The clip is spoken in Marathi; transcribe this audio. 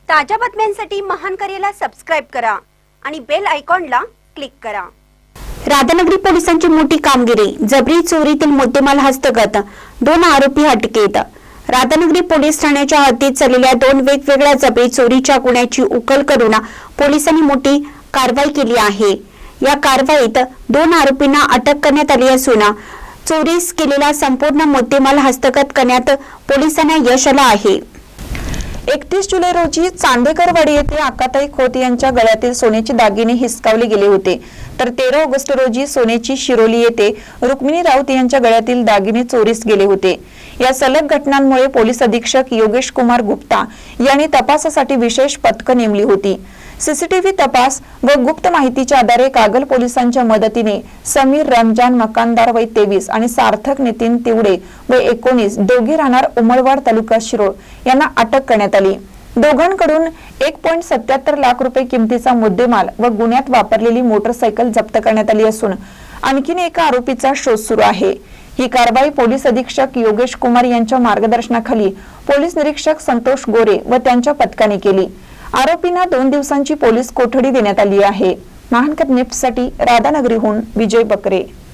ताज्या बातम्यांसाठी महान करेला सबस्क्राइब करा आणि बेल आयकॉनला क्लिक करा। राधानगरी पोलिसांची मोठी कामगिरी, जबरी चोरीतील मुद्देमाल हस्तगत, 2 आरोपी अटकेत। राधानगरी पोलीस ठाण्याच्या हद्दीत चाललेल्या 2 वेगवेगळ्या जबरी चोरीच्या गुन्ह्याची उकल करून पोलिसांनी मोठी कारवाई केली आहे। या कारवाईत 2 आरोपींना अटक करण्यात आली असून चोरीस केलेला संपूर्ण मुद्देमाल हस्तगत करण्यात पोलिसांना यश आलं आहे। 31 जुलै रोजी चांदेकरवाडी येथे आकाताई खोत यांच्या गळ्यातील सोन्याचे दागिने हिसकावले गेले होते, तर 13 ऑगस्ट रोजी सोन्याची शिरोली येथे रुक्मिणी राऊत यांच्या गळ्यातील दागिने चोरीस गेले होते। या सलग घटनांमुळे पोलीस अधीक्षक योगेश कुमार गुप्ता यांनी तपासासाठी विशेष पथकं नेमली होती। सीसीटीव्ही तपास व गुप्त माहितीच्या आधारे कागल पोलिसांच्या मदतीने समीर रमजान मकानदार वय 23 आणि सार्थक नितीन तिवडे वय 19 दोघे राहणार उमरवाड तालुका शिरोळ यांना अटक करण्यात आली। दोघांकडून 1.77 लाख रुपये किमतीचा मुद्देमाल व गुन्ह्यात वापरलेली मोटरसायकल जप्त करण्यात आली असून आणखीन एका आरोपीचा शोध सुरू आहे। ही कारवाई पोलीस अधीक्षक योगेश कुमार यांच्या मार्गदर्शनाखाली पोलीस निरीक्षक संतोष गोरे व त्यांच्या पथकाने केली। आरोपींना 2 दिवसांची पोलीस कोठडी देण्यात आली आहे। महानकर न्यूजसाठी राधानगरीहून विजय बकरे।